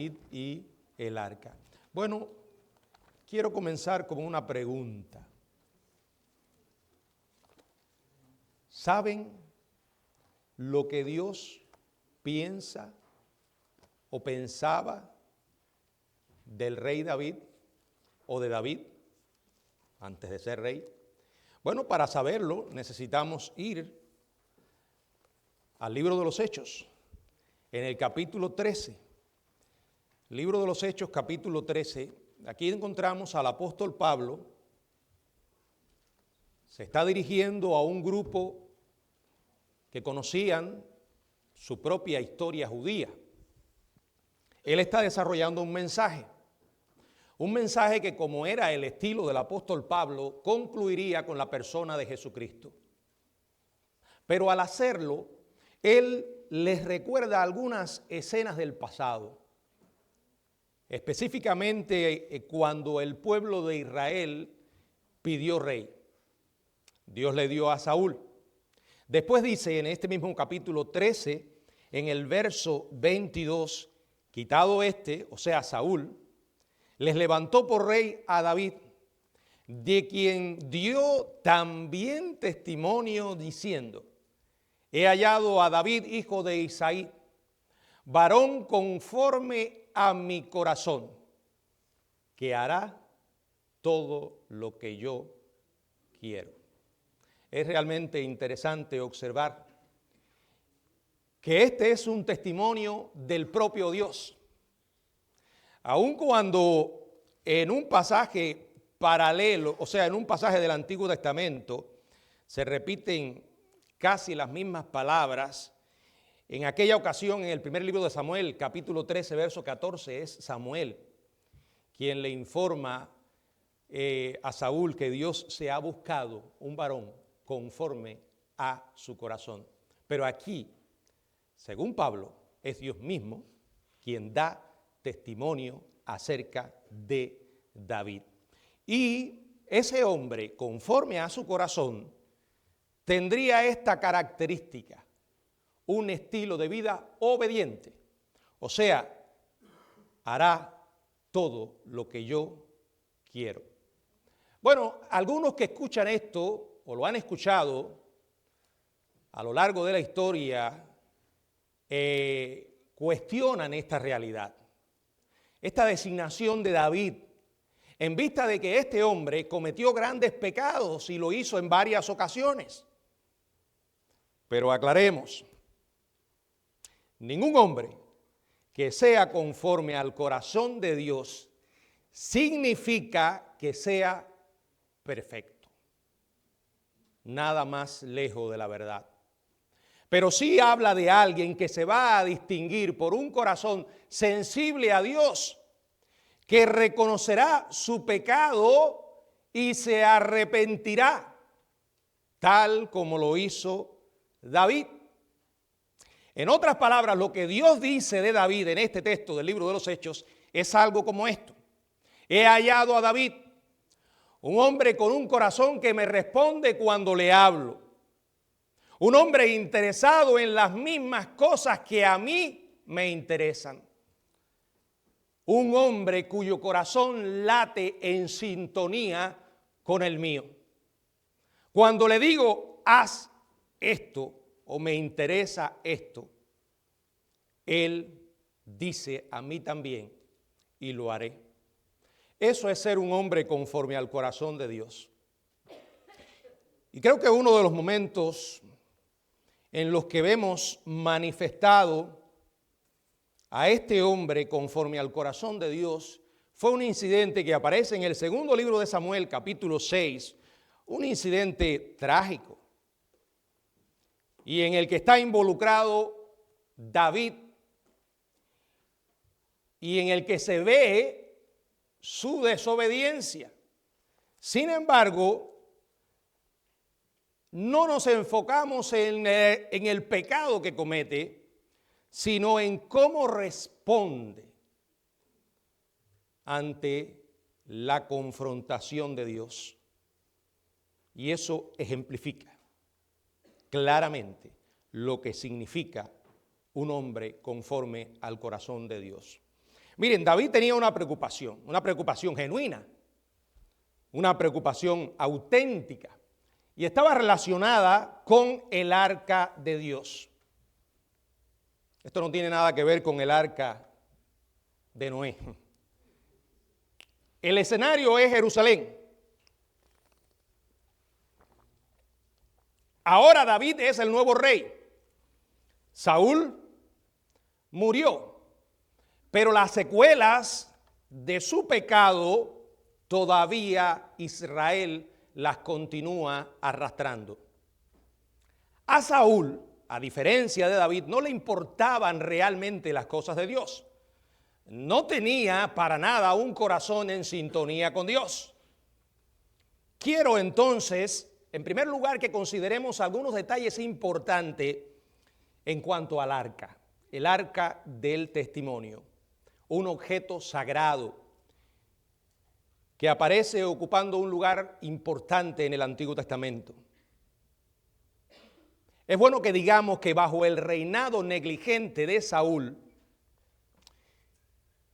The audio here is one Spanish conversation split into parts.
y el arca. Bueno, quiero comenzar con una pregunta. ¿Saben lo que Dios piensa o pensaba del rey David o de David antes de ser rey? Bueno, para saberlo necesitamos ir al libro de los Hechos, en el capítulo 13. Libro de los Hechos, capítulo 13. Aquí encontramos al apóstol Pablo. Se está dirigiendo a un grupo que conocían su propia historia judía. Él está desarrollando un mensaje que, como era el estilo del apóstol Pablo, concluiría con la persona de Jesucristo. Pero al hacerlo, él les recuerda algunas escenas del pasado. Específicamente cuando el pueblo de Israel pidió rey. Dios le dio a Saúl. Después dice en este mismo capítulo 13, en el verso 22, quitado o sea Saúl, les levantó por rey a David, de quien dio también testimonio diciendo: he hallado a David, hijo de Isaí, varón conforme a mi corazón, que hará todo lo que yo quiero. Es realmente interesante observar que este es un testimonio del propio Dios. Aun cuando en un pasaje paralelo, o sea, en un pasaje del Antiguo Testamento, se repiten casi las mismas palabras. En aquella ocasión, en el primer libro de Samuel, capítulo 13, verso 14, es Samuel quien le informa a Saúl que Dios se ha buscado un varón conforme a su corazón. Pero aquí, según Pablo, es Dios mismo quien da testimonio acerca de David. Y ese hombre, conforme a su corazón, tendría esta característica: un estilo de vida obediente. O sea, hará todo lo que yo quiero. Bueno, algunos que escuchan esto o lo han escuchado a lo largo de la historia cuestionan esta realidad, esta designación de David, en vista de que este hombre cometió grandes pecados y lo hizo en varias ocasiones. Pero aclaremos: ningún hombre que sea conforme al corazón de Dios significa que sea perfecto. Nada más lejos de la verdad. Pero sí habla de alguien que se va a distinguir por un corazón sensible a Dios, que reconocerá su pecado y se arrepentirá, tal como lo hizo David. En otras palabras, lo que Dios dice de David en este texto del libro de los Hechos es algo como esto: he hallado a David, un hombre con un corazón que me responde cuando le hablo, un hombre interesado en las mismas cosas que a mí me interesan, un hombre cuyo corazón late en sintonía con el mío. Cuando le digo haz esto o me interesa esto, él dice a mí también y lo haré. Eso es ser un hombre conforme al corazón de Dios. Y creo que uno de los momentos en los que vemos manifestado a este hombre conforme al corazón de Dios fue un incidente que aparece en el segundo libro de Samuel, capítulo 6, un incidente trágico, y en el que está involucrado David, y en el que se ve su desobediencia. Sin embargo, no nos enfocamos en el pecado que comete, sino en cómo responde ante la confrontación de Dios. Y eso ejemplifica claramente lo que significa un hombre conforme al corazón de Dios. Miren, David tenía una preocupación genuina, una preocupación auténtica, y estaba relacionada con el arca de Dios. Esto no tiene nada que ver con el arca de Noé. El escenario es Jerusalén. Ahora David es el nuevo rey. Saúl murió, pero las secuelas de su pecado todavía Israel las continúa arrastrando. A Saúl, a diferencia de David, no le importaban realmente las cosas de Dios. No tenía para nada un corazón en sintonía con Dios. Quiero entonces, en primer lugar, que consideremos algunos detalles importantes en cuanto al arca, el arca del testimonio, un objeto sagrado que aparece ocupando un lugar importante en el Antiguo Testamento. Es bueno que digamos que bajo el reinado negligente de Saúl,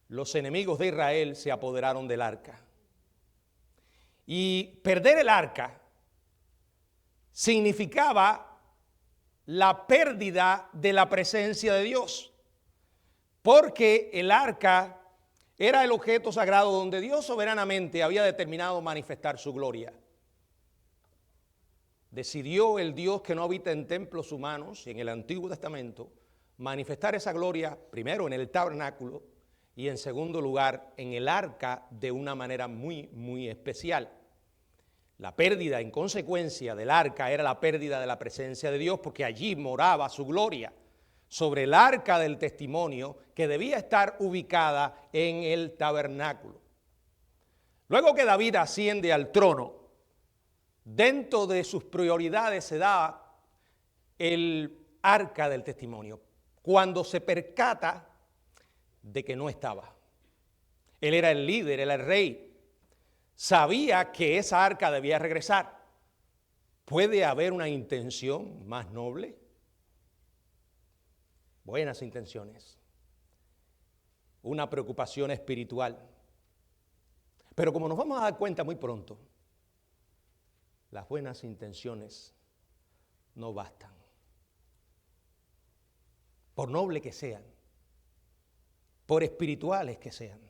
los enemigos de Israel se apoderaron del arca. Y perder el arca significaba la pérdida de la presencia de Dios, porque el arca era el objeto sagrado donde Dios soberanamente había determinado manifestar su gloria. Decidió el Dios que no habita en templos humanos, en el Antiguo Testamento, manifestar esa gloria primero en el tabernáculo y en segundo lugar en el arca de una manera muy, muy especial. La pérdida en consecuencia del arca era la pérdida de la presencia de Dios, porque allí moraba su gloria sobre el arca del testimonio que debía estar ubicada en el tabernáculo. Luego que David asciende al trono, dentro de sus prioridades se da el arca del testimonio, cuando se percata de que no estaba. Él era el líder, era el rey, sabía que esa arca debía regresar. ¿Puede haber una intención más noble? Buenas intenciones, una preocupación espiritual. Pero como nos vamos a dar cuenta muy pronto, las buenas intenciones no bastan. Por noble que sean, por espirituales que sean.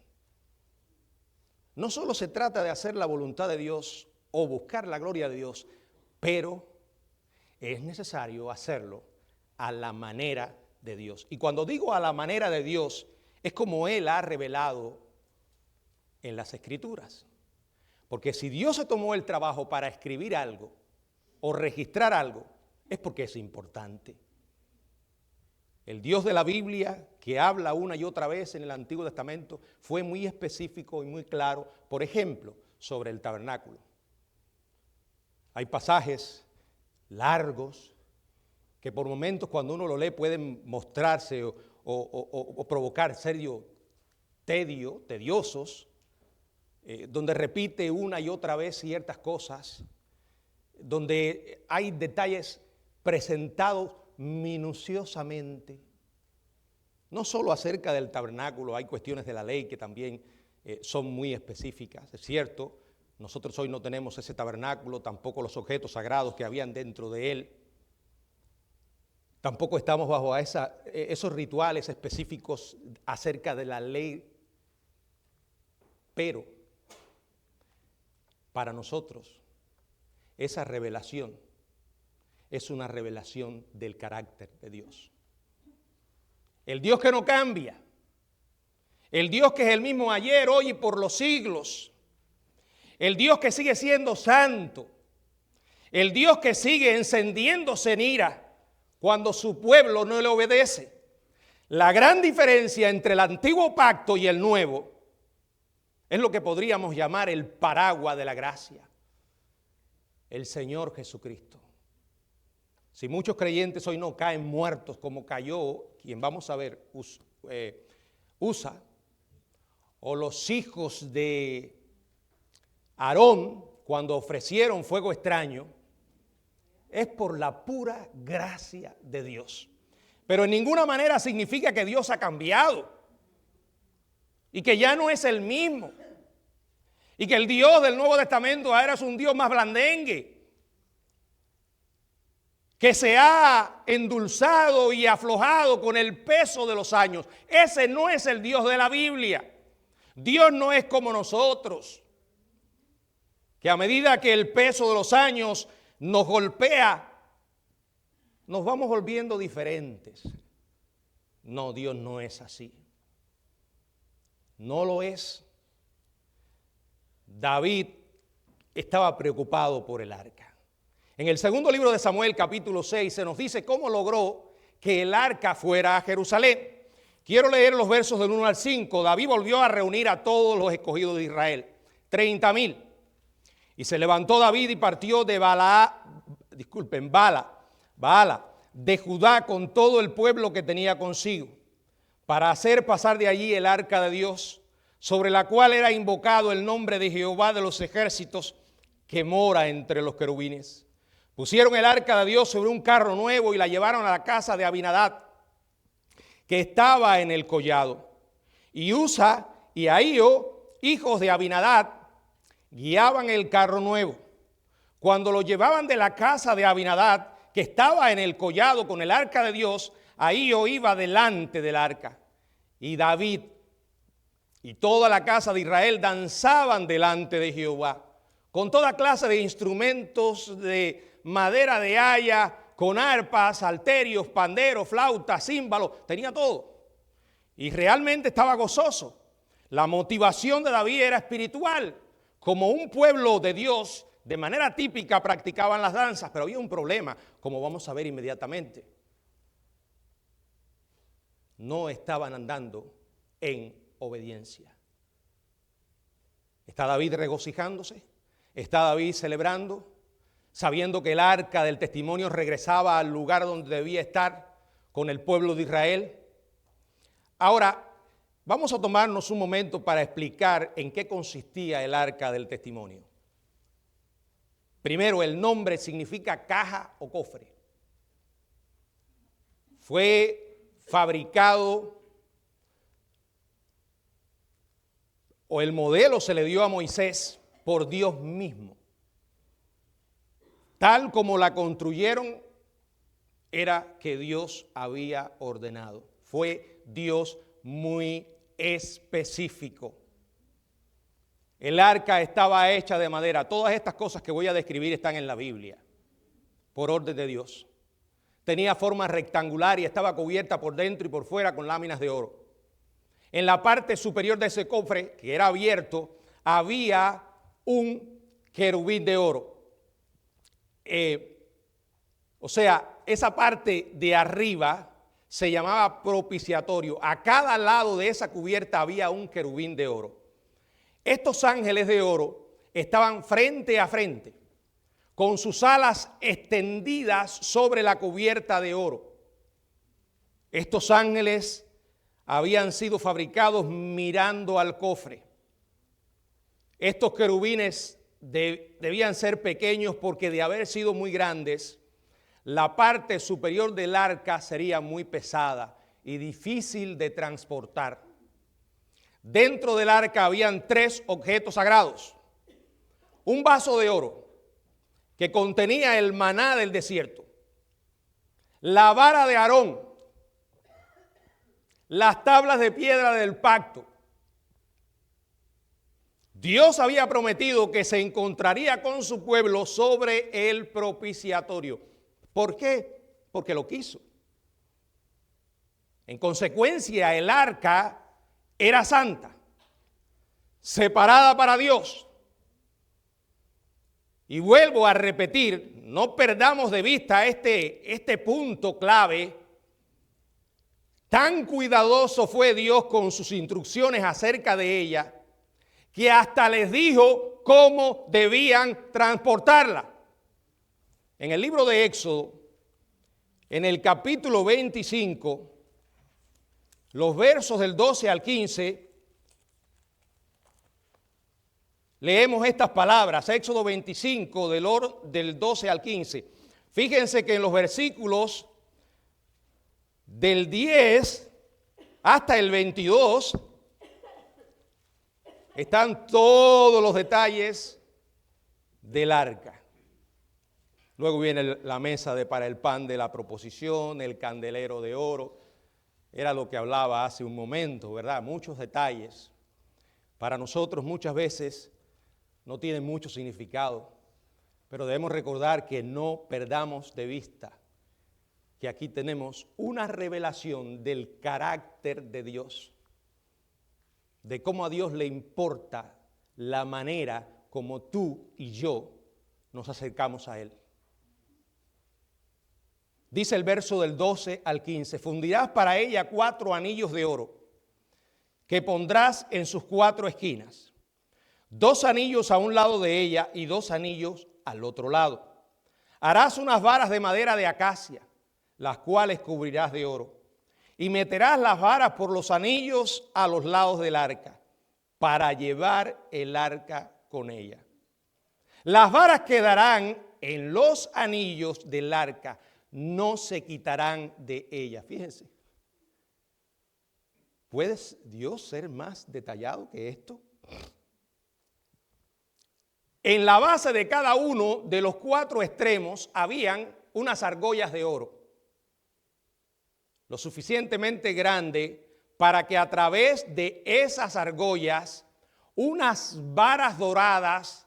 No solo se trata de hacer la voluntad de Dios o buscar la gloria de Dios, pero es necesario hacerlo a la manera de Dios. Y cuando digo a la manera de Dios, es como Él ha revelado en las Escrituras. Porque si Dios se tomó el trabajo para escribir algo o registrar algo, es porque es importante. El Dios de la Biblia, que habla una y otra vez en el Antiguo Testamento, fue muy específico y muy claro, por ejemplo, sobre el tabernáculo. Hay pasajes largos que por momentos cuando uno lo lee pueden mostrarse o provocar tediosos, donde repite una y otra vez ciertas cosas, donde hay detalles presentados minuciosamente, no solo acerca del tabernáculo, hay cuestiones de la ley que también son muy específicas. Es cierto, nosotros hoy no tenemos ese tabernáculo, tampoco los objetos sagrados que habían dentro de él, tampoco estamos bajo esos rituales específicos acerca de la ley, pero para nosotros esa revelación es una revelación del carácter de Dios. El Dios que no cambia, el Dios que es el mismo ayer, hoy y por los siglos, el Dios que sigue siendo santo, el Dios que sigue encendiéndose en ira cuando su pueblo no le obedece. La gran diferencia entre el antiguo pacto y el nuevo es lo que podríamos llamar el paraguas de la gracia, el Señor Jesucristo. Si muchos creyentes hoy no caen muertos como cayó, quien vamos a ver, Usa, o los hijos de Aarón cuando ofrecieron fuego extraño, es por la pura gracia de Dios. Pero en ninguna manera significa que Dios ha cambiado. y que ya no es el mismo. Y que el Dios del Nuevo Testamento ahora es un Dios más blandengue, que se ha endulzado y aflojado con el peso de los años. Ese no es el Dios de la Biblia. Dios no es como nosotros, que a medida que el peso de los años nos golpea, nos vamos volviendo diferentes. No, Dios no es así. No lo es. David estaba preocupado por el arca. En el segundo libro de Samuel, capítulo 6, se nos dice cómo logró que el arca fuera a Jerusalén. Quiero leer los versos del 1 al 5. David volvió a reunir a todos los escogidos de Israel, 30,000. Y se levantó David y partió de Baala, de Judá con todo el pueblo que tenía consigo, para hacer pasar de allí el arca de Dios, sobre la cual era invocado el nombre de Jehová de los ejércitos, que mora entre los querubines. Pusieron el arca de Dios sobre un carro nuevo y la llevaron a la casa de Abinadab, que estaba en el collado. Y Usa y Ahío, hijos de Abinadab, guiaban el carro nuevo. Cuando lo llevaban de la casa de Abinadab, que estaba en el collado con el arca de Dios, Ahío iba delante del arca. Y David y toda la casa de Israel danzaban delante de Jehová, con toda clase de instrumentos de madera de haya, con arpas, salterios, panderos, flautas, címbalos, tenía todo. Y realmente estaba gozoso. La motivación de David era espiritual. Como un pueblo de Dios, de manera típica practicaban las danzas, pero había un problema, como vamos a ver inmediatamente. No estaban andando en obediencia. ¿Está David regocijándose? ¿Está David celebrando? Sabiendo que el arca del testimonio regresaba al lugar donde debía estar con el pueblo de Israel. Ahora, vamos a tomarnos un momento para explicar en qué consistía el arca del testimonio. Primero, el nombre significa caja o cofre. Fue fabricado, o el modelo se le dio a Moisés por Dios mismo. Tal como la construyeron, era que Dios había ordenado. Fue Dios muy específico. El arca estaba hecha de madera. Todas estas cosas que voy a describir están en la Biblia, por orden de Dios. Tenía forma rectangular y estaba cubierta por dentro y por fuera con láminas de oro. En la parte superior de ese cofre, que era abierto, había un querubín de oro. Esa parte de arriba se llamaba propiciatorio. A cada lado de esa cubierta había un querubín de oro. Estos ángeles de oro estaban frente a frente, con sus alas extendidas sobre la cubierta de oro. Estos ángeles habían sido fabricados mirando al cofre. Estos querubines debían ser pequeños porque de haber sido muy grandes, la parte superior del arca sería muy pesada y difícil de transportar. Dentro del arca habían 3 objetos sagrados. Un vaso de oro que contenía el maná del desierto, la vara de Aarón, las tablas de piedra del pacto. Dios había prometido que se encontraría con su pueblo sobre el propiciatorio. ¿Por qué? Porque lo quiso. En consecuencia, el arca era santa, separada para Dios. Y vuelvo a repetir, no perdamos de vista este punto clave. Tan cuidadoso fue Dios con sus instrucciones acerca de ella, que hasta les dijo cómo debían transportarla. En el libro de Éxodo, en el capítulo 25, los versos del 12 al 15, leemos estas palabras, Éxodo 25, del 12 al 15. Fíjense que en los versículos del 10 hasta el 22, están todos los detalles del arca. Luego viene la mesa para el pan de la proposición, el candelero de oro. Era lo que hablaba hace un momento, ¿verdad? Muchos detalles. Para nosotros muchas veces no tienen mucho significado, pero debemos recordar que no perdamos de vista que aquí tenemos una revelación del carácter de Dios, de cómo a Dios le importa la manera como tú y yo nos acercamos a Él. Dice el verso del 12 al 15, fundirás para ella 4 anillos de oro, que pondrás en sus 4 esquinas, 2 anillos a un lado de ella y 2 anillos al otro lado. Harás unas varas de madera de acacia, las cuales cubrirás de oro, y meterás las varas por los anillos a los lados del arca, para llevar el arca con ella. Las varas quedarán en los anillos del arca, no se quitarán de ella. Fíjense, ¿puede Dios ser más detallado que esto? En la base de cada uno de los 4 extremos habían unas argollas de oro, lo suficientemente grande para que a través de esas argollas unas varas doradas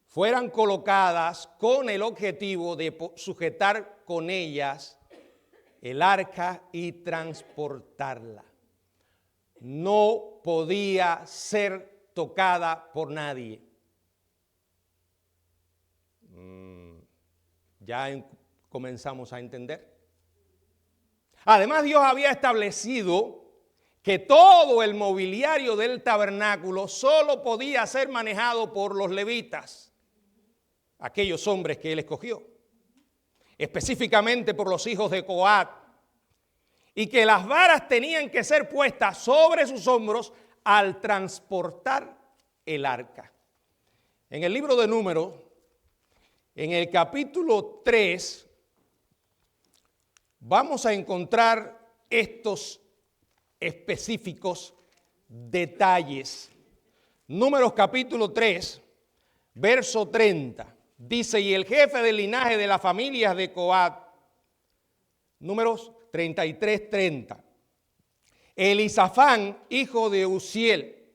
fueran colocadas con el objetivo de sujetar con ellas el arca y transportarla. No podía ser tocada por nadie. Ya comenzamos a entender. Además, Dios había establecido que todo el mobiliario del tabernáculo solo podía ser manejado por los levitas, aquellos hombres que Él escogió, específicamente por los hijos de Coat, y que las varas tenían que ser puestas sobre sus hombros al transportar el arca. En el libro de Números, en el capítulo 3, vamos a encontrar estos específicos detalles. Números capítulo 3, verso 30. Dice, y el jefe del linaje de las familias de Coat, Números 33, 30. Elisafán, hijo de Uziel,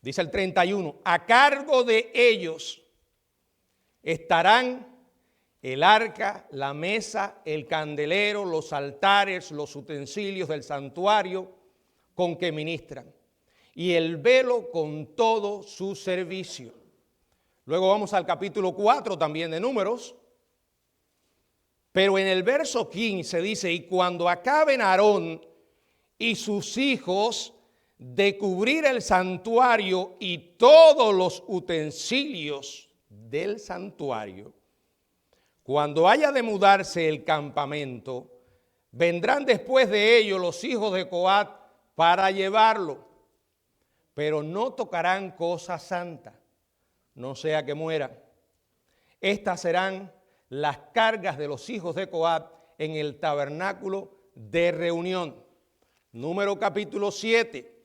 dice el 31, a cargo de ellos estarán el arca, la mesa, el candelero, los altares, los utensilios del santuario con que ministran, y el velo con todo su servicio. Luego vamos al capítulo 4 también de Números, pero en el verso 15 dice, y cuando acaben Aarón y sus hijos de cubrir el santuario y todos los utensilios del santuario, cuando haya de mudarse el campamento, vendrán después de ellos los hijos de Coat para llevarlo, pero no tocarán cosa santa, no sea que mueran. Estas serán las cargas de los hijos de Coat en el tabernáculo de reunión. Número capítulo 7,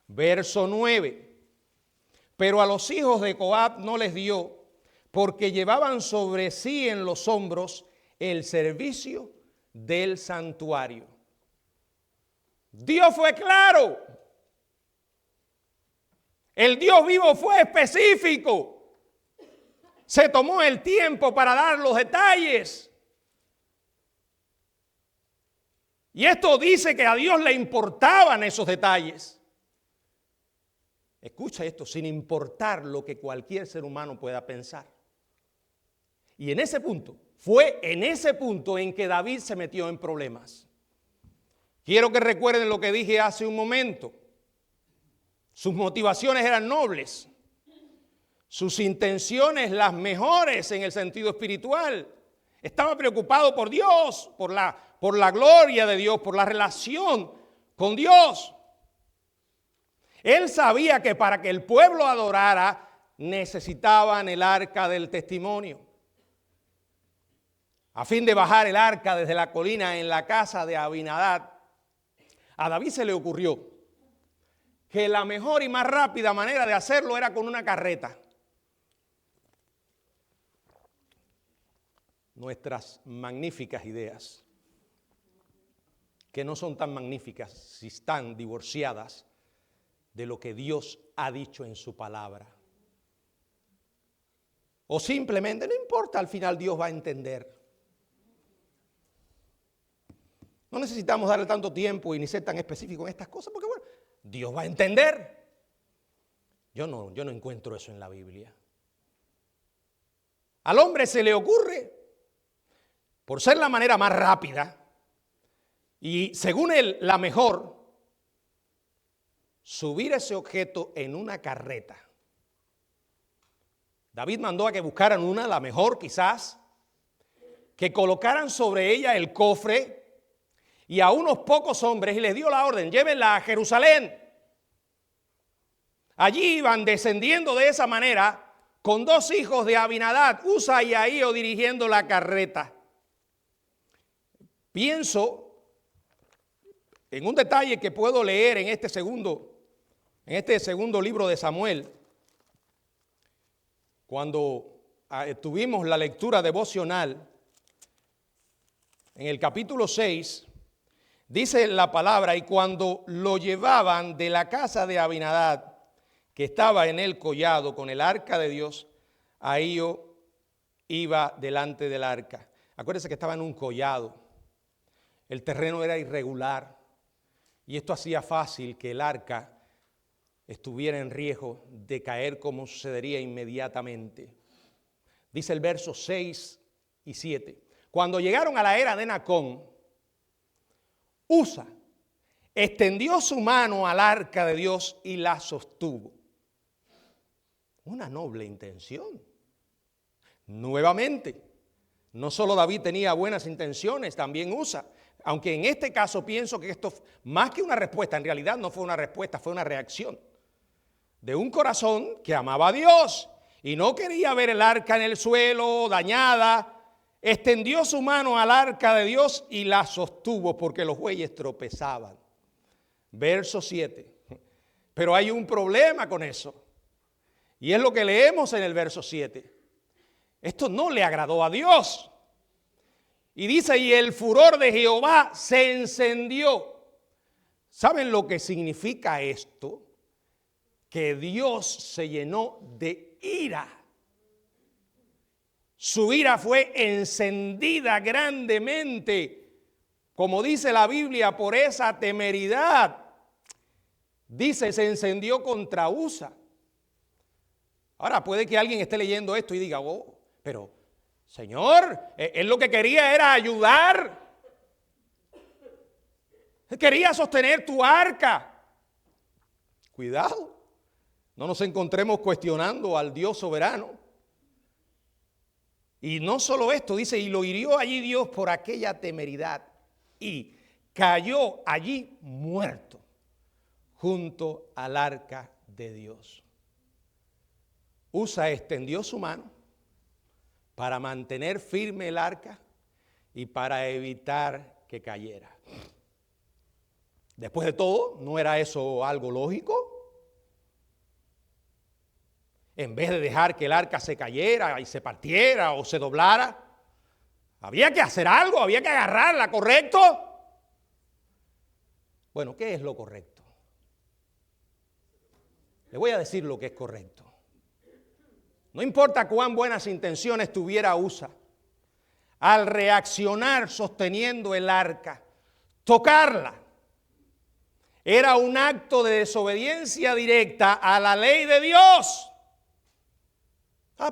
verso 9. Pero a los hijos de Coat no les dio, porque llevaban sobre sí en los hombros el servicio del santuario. Dios fue claro. El Dios vivo fue específico. Se tomó el tiempo para dar los detalles. Y esto dice que a Dios le importaban esos detalles. Escucha esto, sin importar lo que cualquier ser humano pueda pensar. Y en ese punto, fue en ese punto en que David se metió en problemas. Quiero que recuerden lo que dije hace un momento. Sus motivaciones eran nobles. Sus intenciones las mejores en el sentido espiritual. Estaba preocupado por Dios, por la gloria de Dios, por la relación con Dios. Él sabía que para que el pueblo adorara necesitaban el arca del testimonio. A fin de bajar el arca desde la colina en la casa de Abinadab, a David se le ocurrió que la mejor y más rápida manera de hacerlo era con una carreta. Nuestras magníficas ideas, que no son tan magníficas si están divorciadas de lo que Dios ha dicho en su palabra. O simplemente, no importa, al final Dios va a entender. No necesitamos darle tanto tiempo y ni ser tan específicos en estas cosas, porque bueno, Dios va a entender. Yo no encuentro eso en la Biblia. Al hombre se le ocurre, por ser la manera más rápida y según él la mejor, subir ese objeto en una carreta. David mandó a que buscaran una, la mejor quizás, que colocaran sobre ella el cofre y a unos pocos hombres y les dio la orden, llévenla a Jerusalén. Allí iban descendiendo de esa manera con 2 hijos de Abinadab, Usa y Ahío, dirigiendo la carreta. Pienso en un detalle que puedo leer en este segundo libro de Samuel, cuando tuvimos la lectura devocional, en el capítulo 6, dice la palabra, y cuando lo llevaban de la casa de Abinadab, que estaba en el collado con el arca de Dios, Ahío iba delante del arca. Acuérdense que estaba en un collado, el terreno era irregular, y esto hacía fácil que el arca estuviera en riesgo de caer como sucedería inmediatamente. Dice el verso 6 y 7. Cuando llegaron a la era de Nacón, Usa extendió su mano al arca de Dios y la sostuvo. Una noble intención. Nuevamente, no solo David tenía buenas intenciones, también Usa. Aunque en este caso pienso que esto, más que una respuesta, en realidad no fue una respuesta, fue una reacción de un corazón que amaba a Dios y no quería ver el arca en el suelo, dañada. Extendió su mano al arca de Dios y la sostuvo porque los bueyes tropezaban. Verso 7. Pero hay un problema con eso. Y es lo que leemos en el verso 7. Esto no le agradó a Dios. Y dice, y el furor de Jehová se encendió. ¿Saben lo que significa esto? Que Dios se llenó de ira. Su ira fue encendida grandemente, como dice la Biblia, por esa temeridad. Dice, se encendió contra Usa. Ahora puede que alguien esté leyendo esto y diga, oh, pero Señor, él lo que quería era ayudar. Él quería sostener tu arca. Cuidado, no nos encontremos cuestionando al Dios soberano. Y no solo esto, dice, y lo hirió allí Dios por aquella temeridad y cayó allí muerto junto al arca de Dios. Usa extendió su mano para mantener firme el arca y para evitar que cayera. Después de todo, ¿no era eso algo lógico? En vez de dejar que el arca se cayera y se partiera o se doblara, había que hacer algo, había que agarrarla, ¿correcto? Bueno, ¿qué es lo correcto? Le voy a decir lo que es correcto. No importa cuán buenas intenciones tuviera Usa, al reaccionar sosteniendo el arca, tocarla, era un acto de desobediencia directa a la ley de Dios.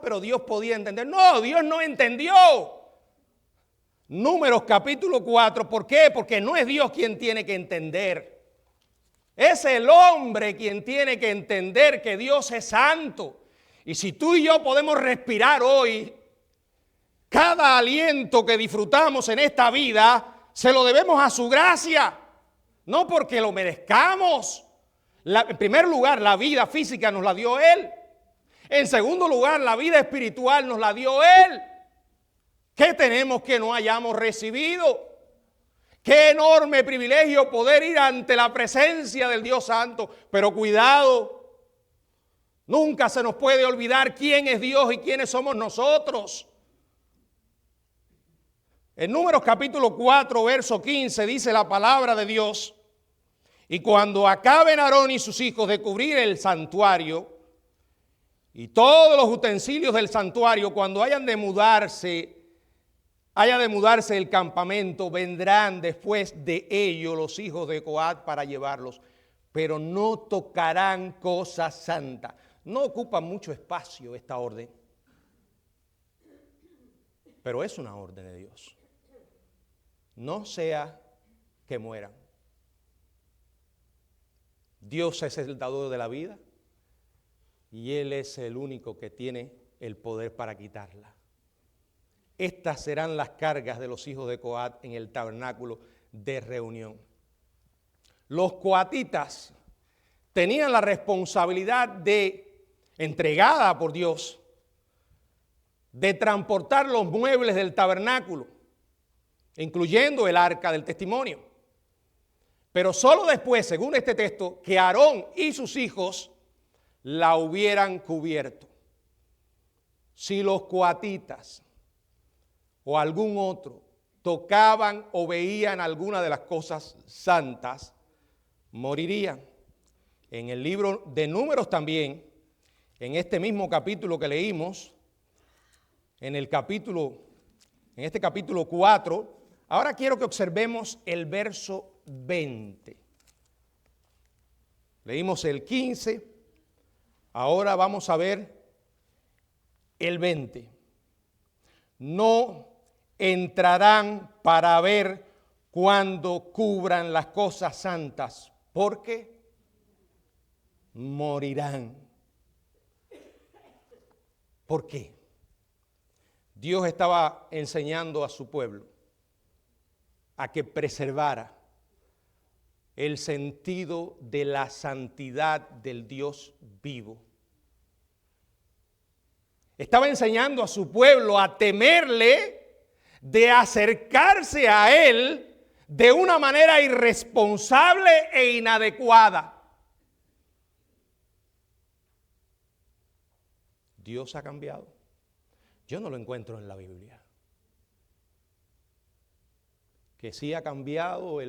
Pero Dios podía entender. No, Dios no entendió. Números capítulo 4. ¿Por qué? Porque no es Dios quien tiene que entender. Es el hombre quien tiene que entender que Dios es santo. Y si tú y yo podemos respirar hoy, cada aliento que disfrutamos en esta vida, se lo debemos a su gracia. No porque lo merezcamos. En primer lugar, la vida física nos la dio Él. En segundo lugar, la vida espiritual nos la dio Él. ¿Qué tenemos que no hayamos recibido? Qué enorme privilegio poder ir ante la presencia del Dios Santo. Pero cuidado, nunca se nos puede olvidar quién es Dios y quiénes somos nosotros. En Números capítulo 4, verso 15 dice la palabra de Dios: y cuando acaben Aarón y sus hijos de cubrir el santuario y todos los utensilios del santuario, cuando haya de mudarse el campamento, vendrán después de ello los hijos de Coat para llevarlos, pero no tocarán cosa santa. No ocupa mucho espacio esta orden, pero es una orden de Dios. No sea que mueran. Dios es el dador de la vida y Él es el único que tiene el poder para quitarla. Estas serán las cargas de los hijos de Coat en el tabernáculo de reunión. Los coatitas tenían la responsabilidad entregada por Dios, de transportar los muebles del tabernáculo, incluyendo el arca del testimonio. Pero solo después, según este texto, que Aarón y sus hijos la hubieran cubierto. Si los coatitas o algún otro tocaban o veían alguna de las cosas santas, morirían. En el libro de Números también, en este mismo capítulo que leímos, en este capítulo 4, ahora quiero que observemos el verso 20. Leímos el 15, ahora vamos a ver el 20. No entrarán para ver cuando cubran las cosas santas, porque morirán. ¿Por qué? Dios estaba enseñando a su pueblo a que preservara el sentido de la santidad del Dios vivo. Estaba enseñando a su pueblo a temerle, de acercarse a Él de una manera irresponsable e inadecuada. Dios ha cambiado. Yo no lo encuentro en la Biblia. Que sí ha cambiado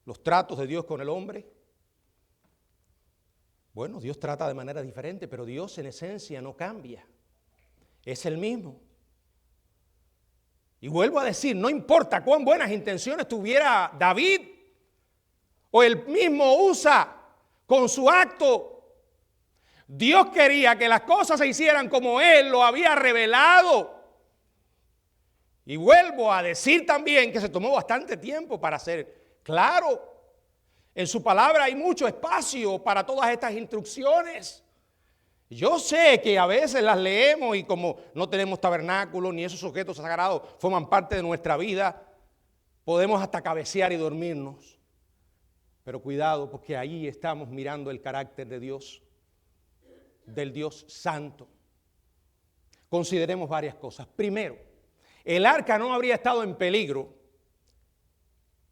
los tratos de Dios con el hombre. Bueno, Dios trata de manera diferente, pero Dios en esencia no cambia. Es el mismo. Y vuelvo a decir, no importa cuán buenas intenciones tuviera David o el mismo Usa con su acto, Dios quería que las cosas se hicieran como Él lo había revelado. Y vuelvo a decir también que se tomó bastante tiempo para hacer claro. En su palabra hay mucho espacio para todas estas instrucciones. Yo sé que a veces las leemos y como no tenemos tabernáculo ni esos objetos sagrados forman parte de nuestra vida, podemos hasta cabecear y dormirnos. Pero cuidado, porque ahí estamos mirando el carácter de Dios, del Dios Santo. Consideremos varias cosas. Primero, el arca no habría estado en peligro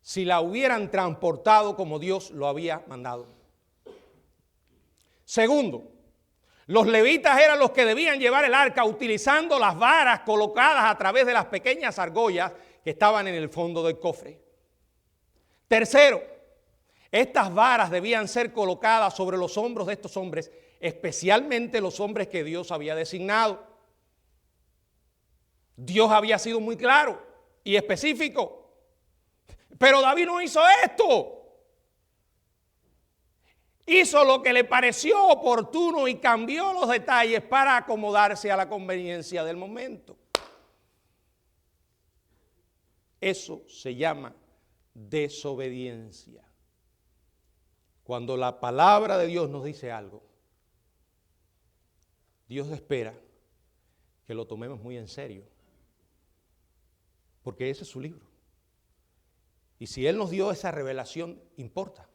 si la hubieran transportado como Dios lo había mandado. Segundo, los levitas eran los que debían llevar el arca utilizando las varas colocadas a través de las pequeñas argollas que estaban en el fondo del cofre. Tercero, estas varas debían ser colocadas sobre los hombros de estos hombres, especialmente los hombres que Dios había designado. Dios había sido muy claro y específico. Pero David no hizo esto. Hizo lo que le pareció oportuno y cambió los detalles para acomodarse a la conveniencia del momento. Eso se llama desobediencia. Cuando la palabra de Dios nos dice algo, Dios espera que lo tomemos muy en serio, porque ese es su libro. Y si Él nos dio esa revelación, importa.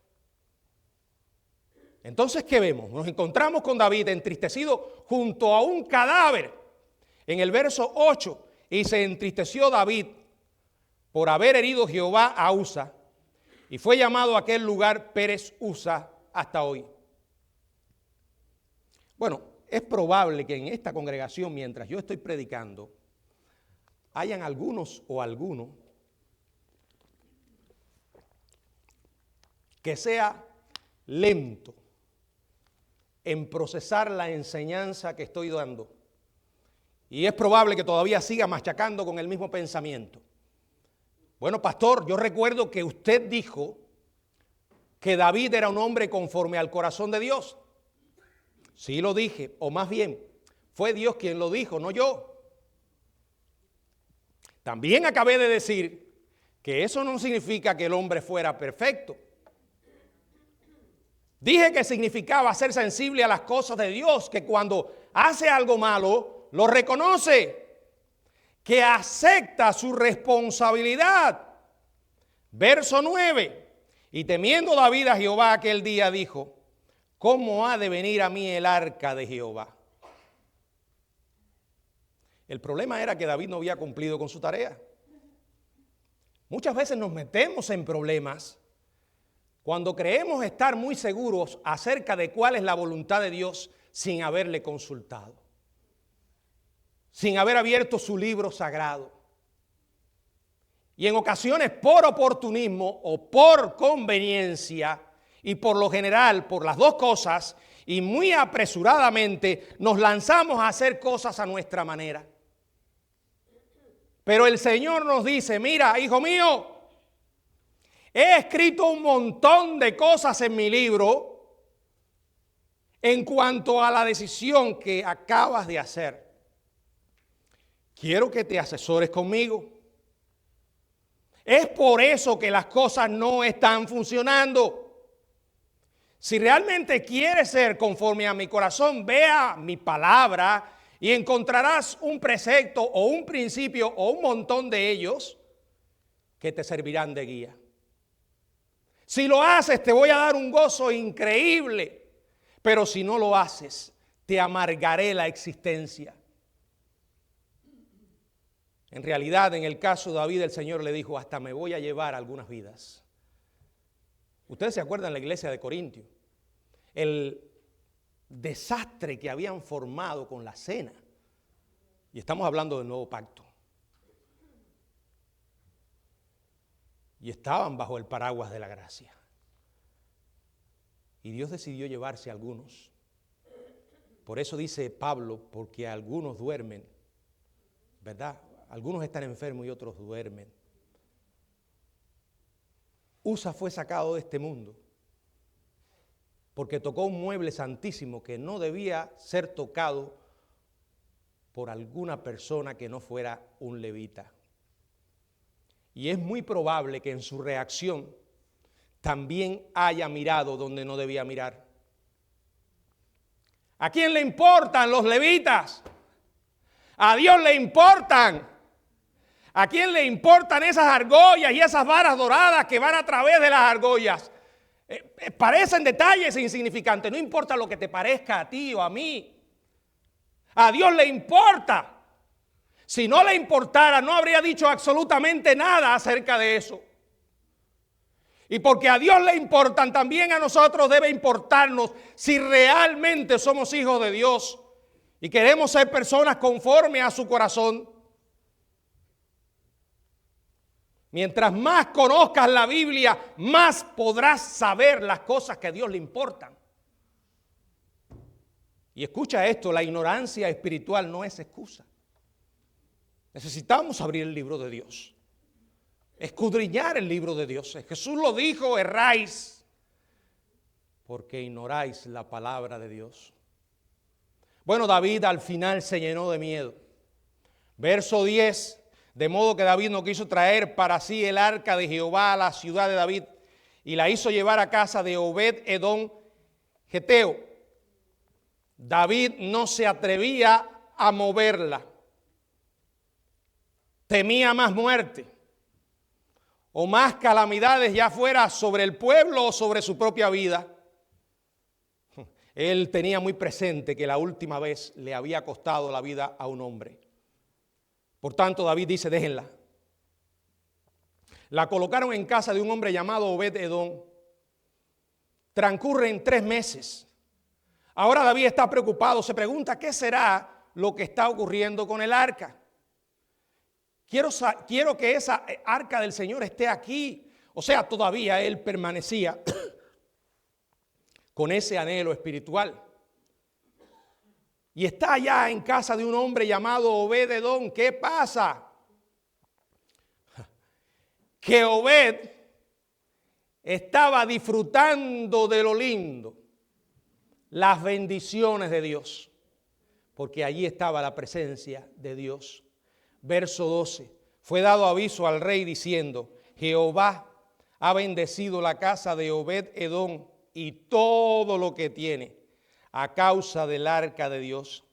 Entonces, ¿qué vemos? Nos encontramos con David entristecido junto a un cadáver. En el verso 8, y se entristeció David por haber herido Jehová a Usa, y fue llamado aquel lugar Pérez Usa hasta hoy. Bueno, es probable que en esta congregación, mientras yo estoy predicando, hayan algunos que sea lento en procesar la enseñanza que estoy dando. Y es probable que todavía siga machacando con el mismo pensamiento. Bueno, pastor, yo recuerdo que usted dijo que David era un hombre conforme al corazón de Dios. Sí lo dije, o más bien, fue Dios quien lo dijo, no yo. También acabé de decir que eso no significa que el hombre fuera perfecto. Dije que significaba ser sensible a las cosas de Dios, que cuando hace algo malo, lo reconoce, que acepta su responsabilidad. Verso 9, y temiendo David a Jehová aquel día dijo, ¿cómo ha de venir a mí el arca de Jehová? El problema era que David no había cumplido con su tarea. Muchas veces nos metemos en problemas cuando creemos estar muy seguros acerca de cuál es la voluntad de Dios sin haberle consultado, sin haber abierto su libro sagrado. Y en ocasiones por oportunismo o por conveniencia, y por lo general por las dos cosas, y muy apresuradamente nos lanzamos a hacer cosas a nuestra manera. Pero el Señor nos dice, mira, hijo mío, he escrito un montón de cosas en mi libro en cuanto a la decisión que acabas de hacer. Quiero que te asesores conmigo. Es por eso que las cosas no están funcionando. Si realmente quieres ser conforme a mi corazón, vea mi palabra y encontrarás un precepto o un principio o un montón de ellos que te servirán de guía. Si lo haces, te voy a dar un gozo increíble, pero si no lo haces, te amargaré la existencia. En realidad, en el caso de David, el Señor le dijo, hasta me voy a llevar algunas vidas. Ustedes se acuerdan de la iglesia de Corintio, el desastre que habían formado con la cena. Y estamos hablando del nuevo pacto. Y estaban bajo el paraguas de la gracia. Y Dios decidió llevarse a algunos. Por eso dice Pablo, porque algunos duermen, ¿verdad? Algunos están enfermos y otros duermen. Usa fue sacado de este mundo porque tocó un mueble santísimo que no debía ser tocado por alguna persona que no fuera un levita. Y es muy probable que en su reacción también haya mirado donde no debía mirar. ¿A quién le importan los levitas? A Dios le importan. ¿A quién le importan esas argollas y esas varas doradas que van a través de las argollas? Parecen detalles insignificantes, no importa lo que te parezca a ti o a mí. A Dios le importa. Si no le importara, no habría dicho absolutamente nada acerca de eso. Y porque a Dios le importan, también a nosotros debe importarnos si realmente somos hijos de Dios y queremos ser personas conforme a su corazón. Mientras más conozcas la Biblia, más podrás saber las cosas que a Dios le importan. Y escucha esto, la ignorancia espiritual no es excusa. Necesitamos abrir el libro de Dios, escudriñar el libro de Dios. Jesús lo dijo, erráis porque ignoráis la palabra de Dios. Bueno, David al final se llenó de miedo. Verso 10. De modo que David no quiso traer para sí el arca de Jehová a la ciudad de David y la hizo llevar a casa de Obed-Edom Geteo. David no se atrevía a moverla. Temía más muerte o más calamidades, ya fuera sobre el pueblo o sobre su propia vida. Él tenía muy presente que la última vez le había costado la vida a un hombre. Por tanto, David dice, déjenla. La colocaron en casa de un hombre llamado Obed-Edom. Transcurren 3 meses. Ahora David está preocupado, se pregunta qué será lo que está ocurriendo con el arca. Quiero que esa arca del Señor esté aquí. O sea, todavía él permanecía con ese anhelo espiritual. Y está allá en casa de un hombre llamado Obed-Edom. ¿Qué pasa? Que Obed estaba disfrutando de lo lindo, las bendiciones de Dios, porque allí estaba la presencia de Dios. Verso 12, fue dado aviso al rey diciendo, Jehová ha bendecido la casa de Obed-Edom y todo lo que tiene a causa del arca de Dios.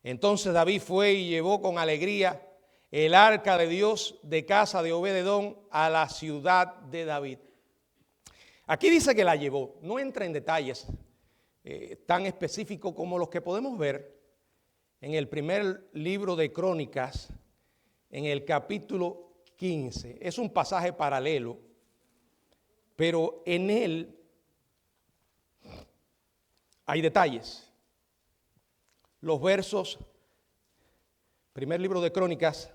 Entonces David fue y llevó con alegría el arca de Dios de casa de Obed-Edom a la ciudad de David. Aquí dice que la llevó, no entra en detalles tan específicos como los que podemos ver en el primer libro de Crónicas, en el capítulo 15. Es un pasaje paralelo, pero en él hay detalles. Los versos, primer libro de Crónicas,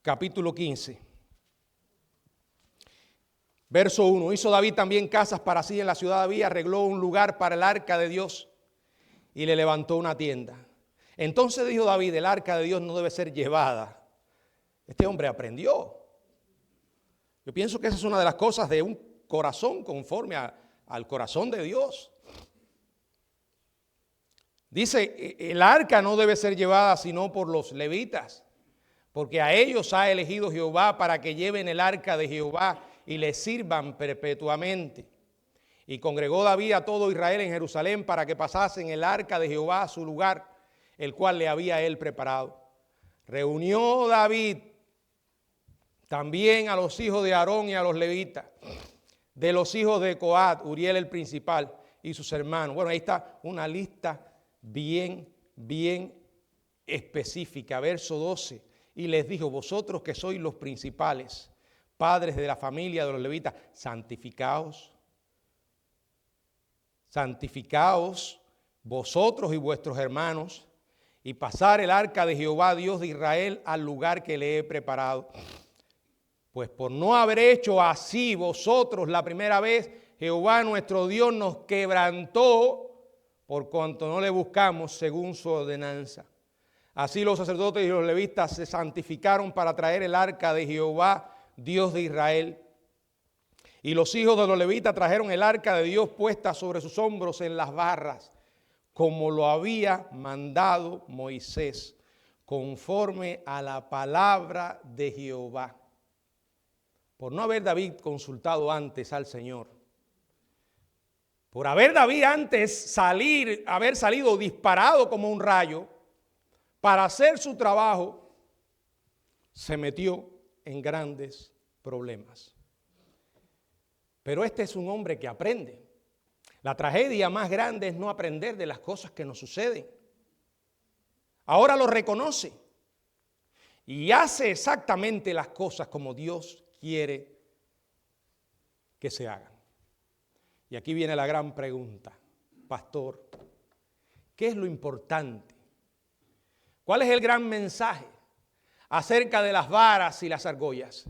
capítulo 15. Verso 1, hizo David también casas para sí en la ciudad de David, arregló un lugar para el arca de Dios y le levantó una tienda. Entonces dijo David, el arca de Dios no debe ser llevada. Este hombre aprendió. Yo pienso que esa es una de las cosas de un corazón conforme al corazón de Dios. Dice, el arca no debe ser llevada sino por los levitas, porque a ellos ha elegido Jehová para que lleven el arca de Jehová y le sirvan perpetuamente. Y congregó David a todo Israel en Jerusalén para que pasasen el arca de Jehová a su lugar, el cual le había él preparado. Reunió David también a los hijos de Aarón y a los levitas, de los hijos de Coat, Uriel el principal y sus hermanos. Bueno, ahí está una lista bien específica. Verso 12. Y les dijo, vosotros que sois los principales, padres de la familia de los levitas, santificaos vosotros y vuestros hermanos, y pasar el arca de Jehová, Dios de Israel, al lugar que le he preparado. Pues por no haber hecho así vosotros la primera vez, Jehová nuestro Dios nos quebrantó por cuanto no le buscamos según su ordenanza. Así los sacerdotes y los levitas se santificaron para traer el arca de Jehová, Dios de Israel. Y los hijos de los levitas trajeron el arca de Dios puesta sobre sus hombros en las barras, como lo había mandado Moisés, conforme a la palabra de Jehová. Por no haber David consultado antes al Señor, por haber David antes haber salido disparado como un rayo para hacer su trabajo, se metió en grandes problemas. Pero este es un hombre que aprende. La tragedia más grande es no aprender de las cosas que nos suceden. Ahora lo reconoce y hace exactamente las cosas como Dios quiere que se hagan. Y aquí viene la gran pregunta, pastor, ¿qué es lo importante? ¿Cuál es el gran mensaje acerca de las varas y las argollas?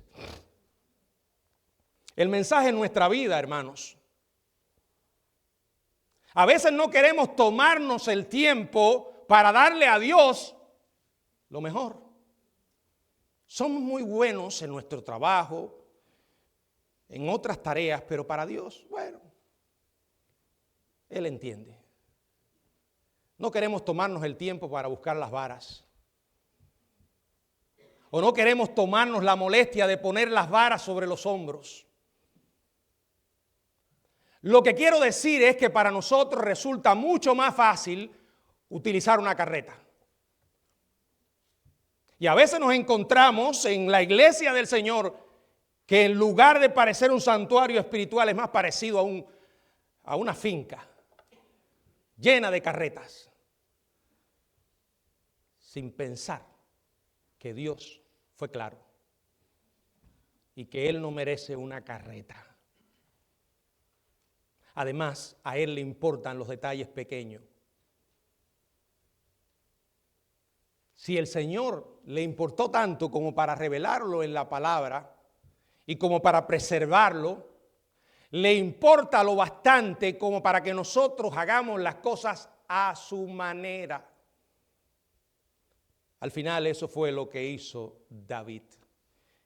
El mensaje en nuestra vida, hermanos. A veces no queremos tomarnos el tiempo para darle a Dios lo mejor. Somos muy buenos en nuestro trabajo, en otras tareas, pero para Dios, bueno, Él entiende. No queremos tomarnos el tiempo para buscar las varas. O no queremos tomarnos la molestia de poner las varas sobre los hombros. Lo que quiero decir es que para nosotros resulta mucho más fácil utilizar una carreta. Y a veces nos encontramos en la iglesia del Señor que en lugar de parecer un santuario espiritual es más parecido a una finca llena de carretas, sin pensar que Dios fue claro y que Él no merece una carreta. Además, a Él le importan los detalles pequeños. Si el Señor le importó tanto como para revelarlo en la palabra y como para preservarlo, le importa lo bastante como para que nosotros hagamos las cosas a su manera. Al final eso fue lo que hizo David.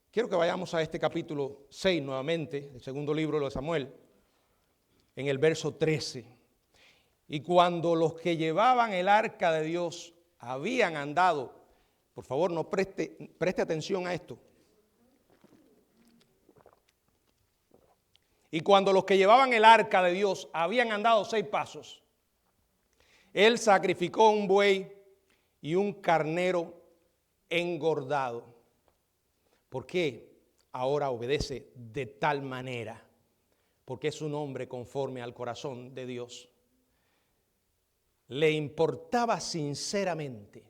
Quiero que vayamos a este capítulo 6 nuevamente, el segundo libro de Samuel, en el verso 13. Y cuando los que llevaban el arca de Dios habían andado, por favor no preste atención a esto. Y cuando los que llevaban el arca de Dios habían andado 6 pasos, él sacrificó un buey y un carnero engordado. ¿Por qué ahora obedece de tal manera? Porque es un hombre conforme al corazón de Dios. Le importaba sinceramente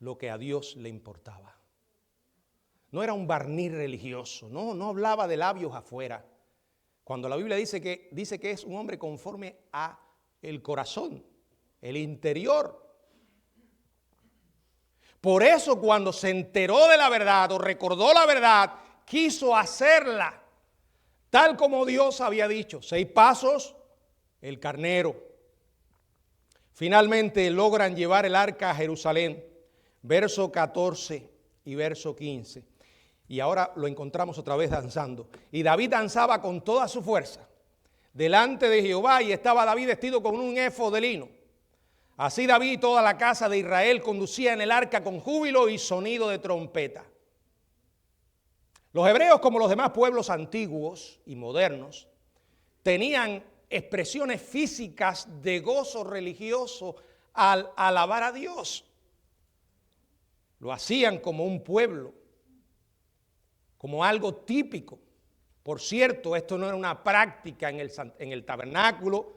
lo que a Dios le importaba. No era un barniz religioso, no hablaba de labios afuera. Cuando la Biblia dice que es un hombre conforme a el corazón, el interior. Por eso cuando se enteró de la verdad o recordó la verdad, quiso hacerla tal como Dios había dicho. 6 pasos, el carnero. Finalmente logran llevar el arca a Jerusalén, verso 14 y verso 15. Y ahora lo encontramos otra vez danzando. Y David danzaba con toda su fuerza delante de Jehová, y estaba David vestido con un éfod de lino. Así David y toda la casa de Israel conducían el arca con júbilo y sonido de trompeta. Los hebreos, como los demás pueblos antiguos y modernos, tenían expresiones físicas de gozo religioso al alabar a Dios. Lo hacían como un pueblo, como algo típico. Por cierto, esto no era una práctica en el tabernáculo,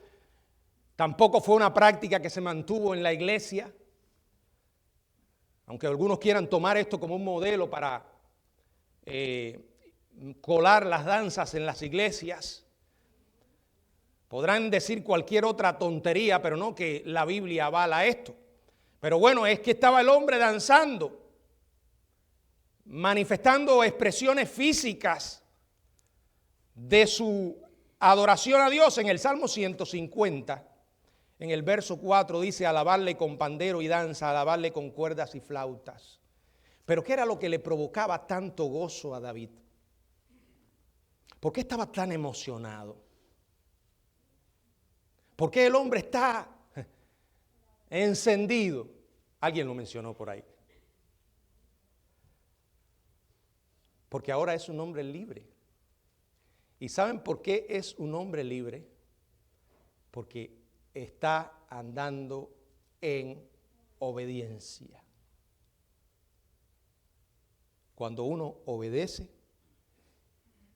tampoco fue una práctica que se mantuvo en la iglesia, aunque algunos quieran tomar esto como un modelo para colar las danzas en las iglesias. Podrán decir cualquier otra tontería, pero no que la Biblia avala esto. Pero bueno, es que estaba el hombre danzando, manifestando expresiones físicas de su adoración a Dios. En el Salmo 150, en el verso 4 dice: alabarle con pandero y danza, alabarle con cuerdas y flautas. Pero ¿qué era lo que le provocaba tanto gozo a David? ¿Por qué estaba tan emocionado? ¿Por qué el hombre está encendido? Alguien lo mencionó por ahí. Porque ahora es un hombre libre. ¿Y saben por qué es un hombre libre? Porque está andando en obediencia. Cuando uno obedece,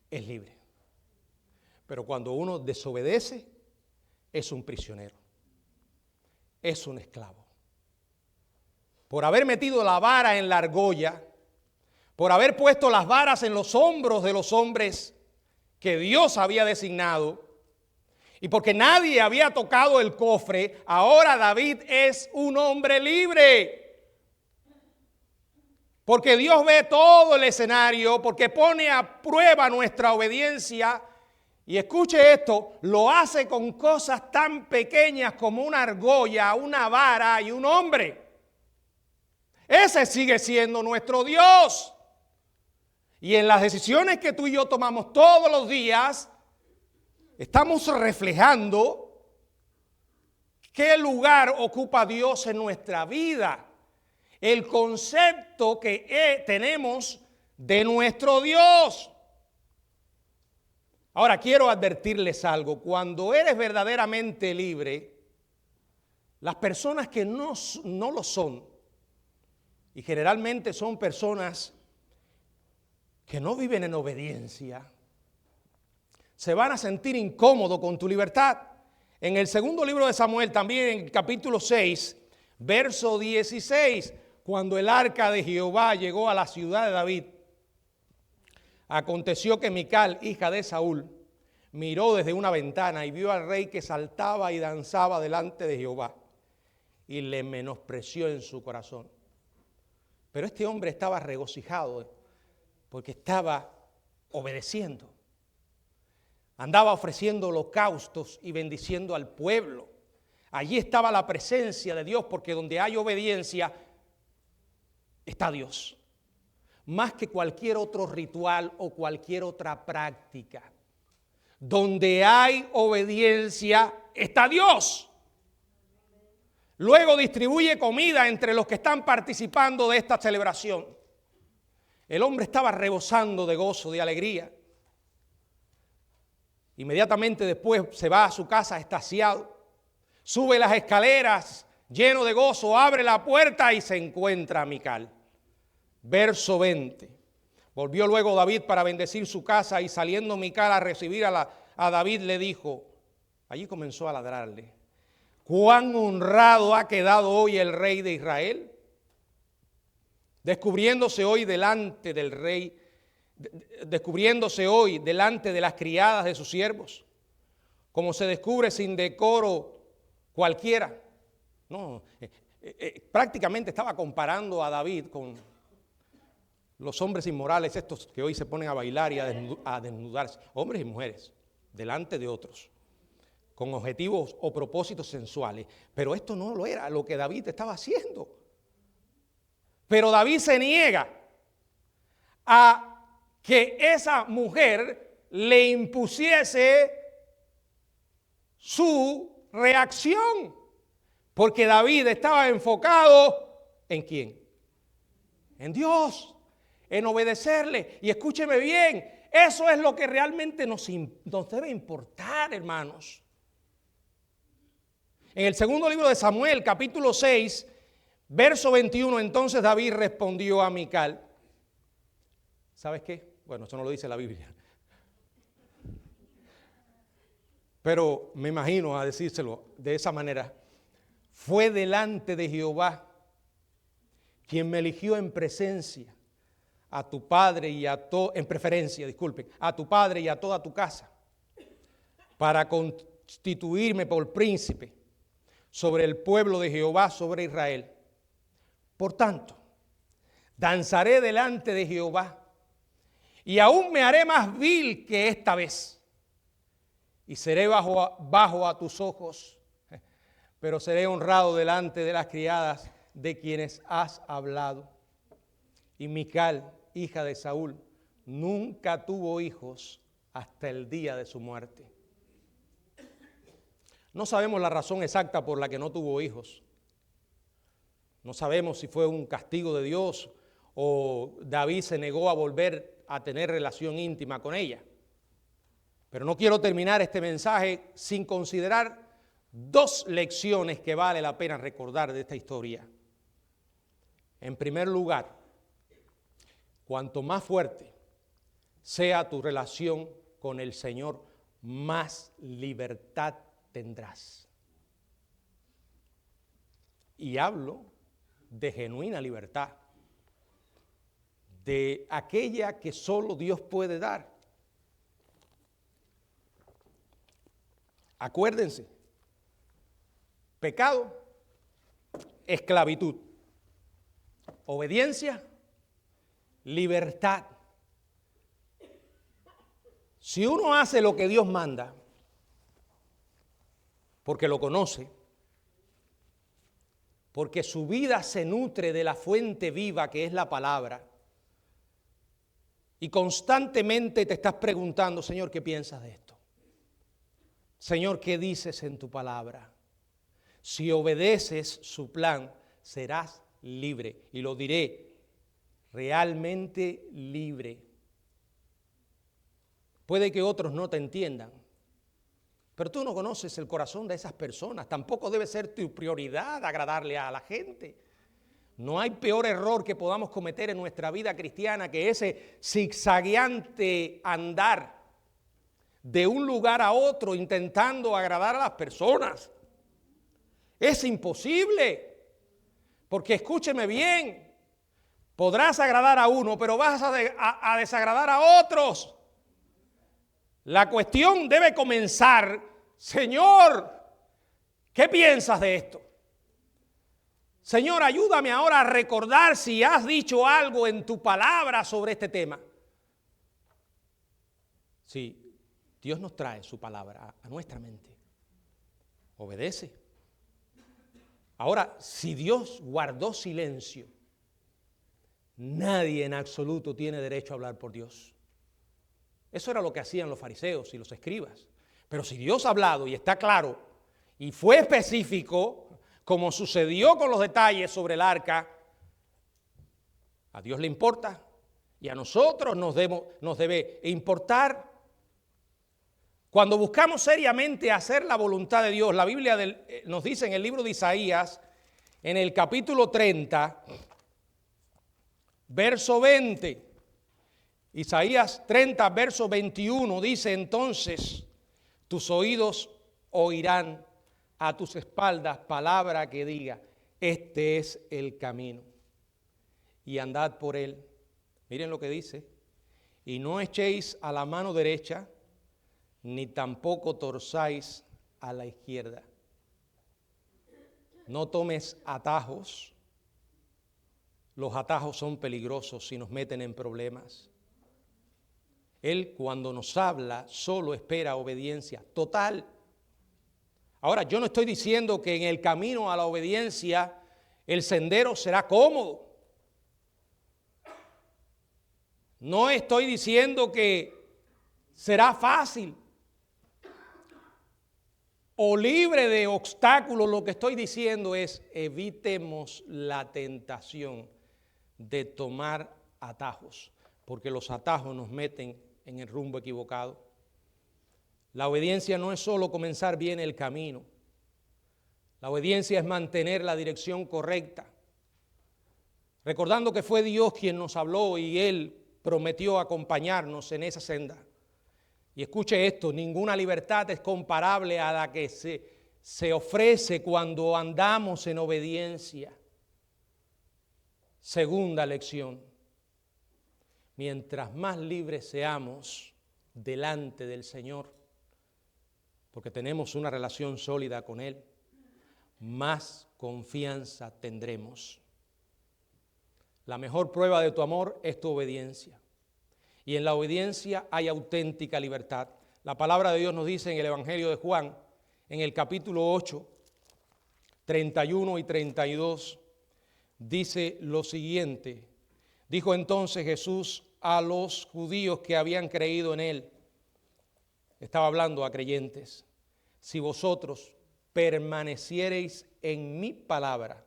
es libre. Pero cuando uno desobedece, es un prisionero. Es un esclavo. Por haber metido la vara en la argolla, por haber puesto las varas en los hombros de los hombres que Dios había designado, y porque nadie había tocado el cofre, ahora David es un hombre libre. Porque Dios ve todo el escenario, porque pone a prueba nuestra obediencia. Y escuche esto, lo hace con cosas tan pequeñas como una argolla, una vara y un hombre. Ese sigue siendo nuestro Dios. Y en las decisiones que tú y yo tomamos todos los días, estamos reflejando qué lugar ocupa Dios en nuestra vida. El concepto que tenemos de nuestro Dios. Ahora quiero advertirles algo. Cuando eres verdaderamente libre, las personas que no lo son, y generalmente son personas que no viven en obediencia, se van a sentir incómodos con tu libertad. En el segundo libro de Samuel, también en el capítulo 6, verso 16, cuando el arca de Jehová llegó a la ciudad de David, aconteció que Mical, hija de Saúl, miró desde una ventana y vio al rey que saltaba y danzaba delante de Jehová y le menospreció en su corazón. Pero este hombre estaba regocijado porque estaba obedeciendo. Andaba ofreciendo holocaustos y bendiciendo al pueblo. Allí estaba la presencia de Dios, porque donde hay obediencia está Dios. Más que cualquier otro ritual o cualquier otra práctica. Donde hay obediencia está Dios. Luego distribuye comida entre los que están participando de esta celebración. El hombre estaba rebosando de gozo, de alegría. Inmediatamente después se va a su casa extasiado. Sube las escaleras lleno de gozo, abre la puerta y se encuentra a Mical. Verso 20. Volvió luego David para bendecir su casa y saliendo Mical a recibir a David le dijo, allí comenzó a ladrarle, ¿cuán honrado ha quedado hoy el rey de Israel? Descubriéndose hoy delante del rey, descubriéndose hoy delante de las criadas de sus siervos, como se descubre sin decoro cualquiera. No, prácticamente estaba comparando a David con los hombres inmorales, estos que hoy se ponen a bailar y a desnudarse, hombres y mujeres, delante de otros, con objetivos o propósitos sensuales. Pero esto no lo era lo que David estaba haciendo. Pero David se niega a que esa mujer le impusiese su reacción, porque David estaba enfocado ¿en quién? En Dios, en obedecerle. Y escúcheme bien, eso es lo que realmente nos debe importar, hermanos. En el segundo libro de Samuel, capítulo 6, verso 21, entonces David respondió a Mical. ¿Sabes qué? Bueno, eso no lo dice la Biblia. Pero me imagino a decírselo de esa manera. Fue delante de Jehová quien me eligió en presencia a tu padre y a en preferencia, disculpen, a tu padre y a toda tu casa, para constituirme por príncipe sobre el pueblo de Jehová, sobre Israel. Por tanto, danzaré delante de Jehová y aún me haré más vil que esta vez y seré bajo a tus ojos, pero seré honrado delante de las criadas de quienes has hablado. Y Mical, hija de Saúl, nunca tuvo hijos hasta el día de su muerte. No sabemos la razón exacta por la que no tuvo hijos. No sabemos si fue un castigo de Dios o David se negó a volver a tener relación íntima con ella. Pero no quiero terminar este mensaje sin considerar dos lecciones que vale la pena recordar de esta historia. En primer lugar, cuanto más fuerte sea tu relación con el Señor, más libertad tendrás. Y hablo de genuina libertad, de aquella que solo Dios puede dar. Acuérdense, pecado, esclavitud, obediencia, libertad. Si uno hace lo que Dios manda, porque lo conoce, porque su vida se nutre de la fuente viva que es la palabra, y constantemente te estás preguntando, Señor, ¿qué piensas de esto? Señor, ¿qué dices en tu palabra? Si obedeces su plan, serás libre. Y lo diré, realmente libre. Puede que otros no te entiendan, pero tú no conoces el corazón de esas personas. Tampoco debe ser tu prioridad agradarle a la gente. No hay peor error que podamos cometer en nuestra vida cristiana que ese zigzagueante andar de un lugar a otro intentando agradar a las personas. Es imposible, Porque escúcheme bien, podrás agradar a uno, pero vas a desagradar a otros. La cuestión debe comenzar, Señor, ¿qué piensas de esto? Señor, ayúdame ahora a recordar si has dicho algo en tu palabra sobre este tema. Sí, Dios nos trae su palabra a nuestra mente. Obedece. Ahora, si Dios guardó silencio, nadie en absoluto tiene derecho a hablar por Dios. Eso era lo que hacían los fariseos y los escribas. Pero si Dios ha hablado y está claro y fue específico, como sucedió con los detalles sobre el arca, a Dios le importa y a nosotros nos debe importar. Cuando buscamos seriamente hacer la voluntad de Dios, la Biblia nos dice en el libro de Isaías, en el capítulo 30, verso 20, Isaías 30, verso 21, dice: entonces tus oídos oirán a tus espaldas palabra que diga, este es el camino, y andad por él. Miren lo que dice: y no echéis a la mano derecha, ni tampoco torzáis a la izquierda. No tomes atajos. Los atajos son peligrosos y nos meten en problemas. Él, cuando nos habla, solo espera obediencia total. Ahora, yo no estoy diciendo que en el camino a la obediencia el sendero será cómodo. No estoy diciendo que será fácil o libre de obstáculos. Lo que estoy diciendo es: evitemos la tentación de tomar atajos, porque los atajos nos meten en el rumbo equivocado. La obediencia no es solo comenzar bien el camino. La obediencia es mantener la dirección correcta, recordando que fue Dios quien nos habló y Él prometió acompañarnos en esa senda. Y escuche esto: ninguna libertad es comparable a la que se ofrece cuando andamos en obediencia. Segunda lección: mientras más libres seamos delante del Señor, porque tenemos una relación sólida con Él, más confianza tendremos. La mejor prueba de tu amor es tu obediencia. Y en la obediencia hay auténtica libertad. La palabra de Dios nos dice en el Evangelio de Juan, en el capítulo 8, 31 y 32, dice lo siguiente: dijo entonces Jesús a los judíos que habían creído en Él, estaba hablando a creyentes: si vosotros permaneciereis en mi palabra,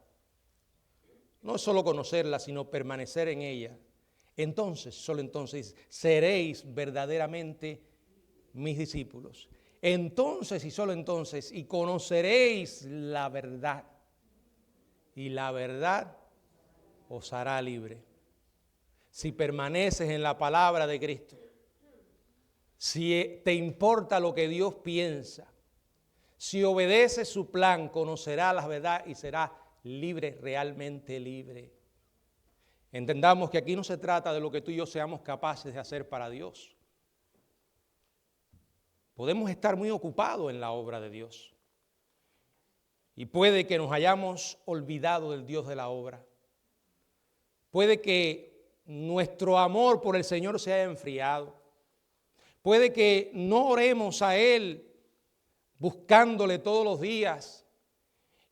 no solo conocerla, sino permanecer en ella, entonces, solo entonces, seréis verdaderamente mis discípulos. Entonces y solo entonces, y conoceréis la verdad, y la verdad os hará libre. Si permaneces en la palabra de Cristo, si te importa lo que Dios piensa, si obedeces su plan, conocerás la verdad y serás libre, realmente libre. Entendamos que aquí no se trata de lo que tú y yo seamos capaces de hacer para Dios. Podemos estar muy ocupados en la obra de Dios y puede que nos hayamos olvidado del Dios de la obra. Puede que nuestro amor por el Señor se haya enfriado. Puede que no oremos a Él buscándole todos los días.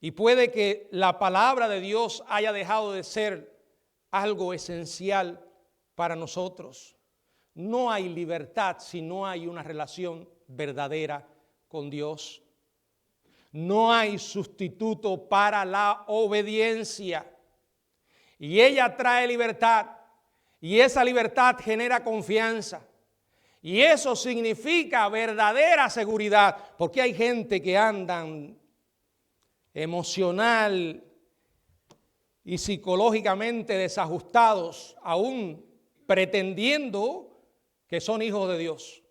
Y puede que la palabra de Dios haya dejado de ser algo esencial para nosotros. No hay libertad si no hay una relación verdadera con Dios. No hay sustituto para la obediencia. Y ella trae libertad. Y esa libertad genera confianza. Y eso significa verdadera seguridad. Porque hay gente que andan emocional y psicológicamente desajustados, aún pretendiendo que son hijos de Dios,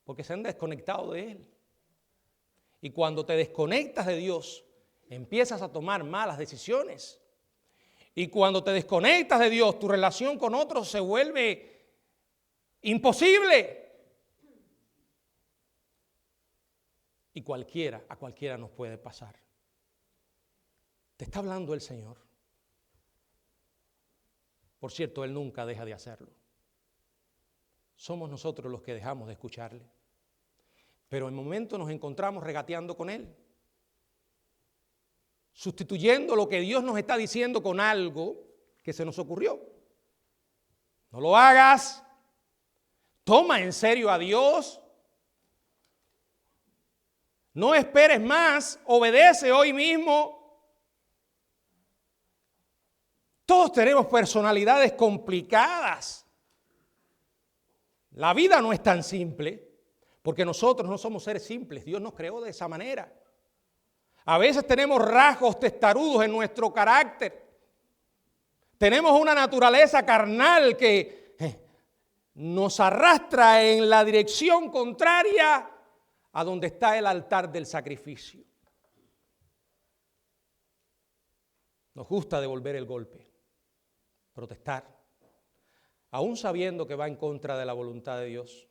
porque se han desconectado de Él. Y cuando te desconectas de Dios, empiezas a tomar malas decisiones. Y cuando te desconectas de Dios, tu relación con otros se vuelve imposible. Y a cualquiera nos puede pasar. Te está hablando el Señor. Por cierto, Él nunca deja de hacerlo. Somos nosotros los que dejamos de escucharle. Pero en momentos nos encontramos regateando con Él, sustituyendo lo que Dios nos está diciendo con algo que se nos ocurrió. No lo hagas. Toma en serio a Dios. No esperes más. Obedece hoy mismo. Todos tenemos personalidades complicadas. La vida no es tan simple, porque nosotros no somos seres simples. Dios nos creó de esa manera. A veces tenemos rasgos testarudos en nuestro carácter. Tenemos una naturaleza carnal que nos arrastra en la dirección contraria a donde está el altar del sacrificio. Nos gusta devolver el golpe, protestar, aún sabiendo que va en contra de la voluntad de Dios.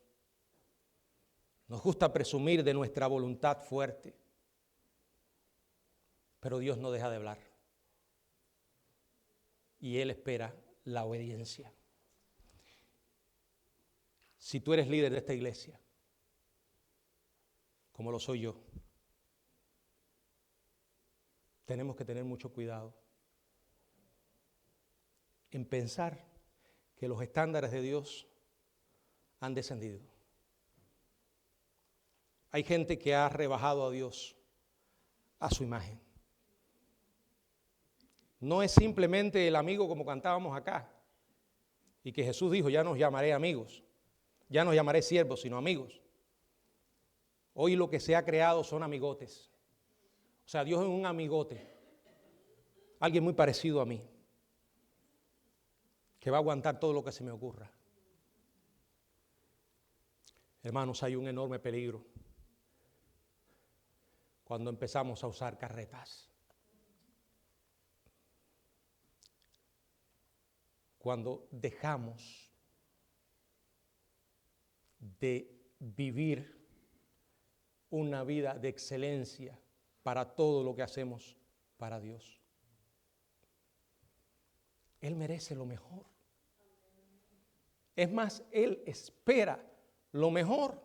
Nos gusta presumir de nuestra voluntad fuerte, pero Dios no deja de hablar. Y Él espera la obediencia. Si tú eres líder de esta iglesia, como lo soy yo, tenemos que tener mucho cuidado en pensar que los estándares de Dios han descendido. Hay gente que ha rebajado a Dios a su imagen. No es simplemente el amigo como cantábamos acá, y que Jesús dijo, ya no os llamaré amigos, ya no os llamaré siervos, sino amigos. Hoy lo que se ha creado son amigotes. O sea, Dios es un amigote, alguien muy parecido a mí, que va a aguantar todo lo que se me ocurra. Hermanos, hay un enorme peligro cuando empezamos a usar carretas. Cuando dejamos de vivir una vida de excelencia para todo lo que hacemos para Dios. Él merece lo mejor. Es más, Él espera lo mejor.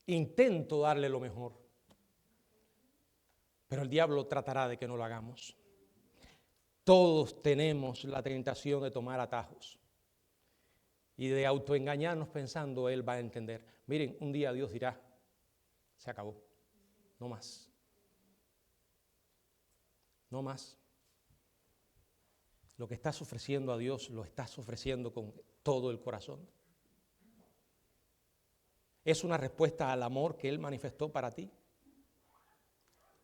Intento darle lo mejor, pero el diablo tratará de que no lo hagamos. Todos tenemos la tentación de tomar atajos y de autoengañarnos pensando Él va a entender. Miren, un día Dios dirá, se acabó, no más. No más. Lo que estás ofreciendo a Dios lo estás ofreciendo con todo el corazón. Es una respuesta al amor que Él manifestó para ti.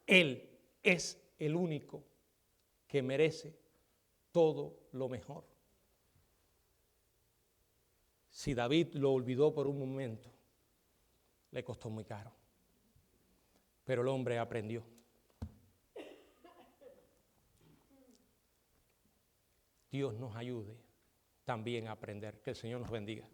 Él es el único que merece todo lo mejor. Si David lo olvidó por un momento, le costó muy caro. Pero el hombre aprendió. Dios nos ayude también a aprender. Que el Señor nos bendiga.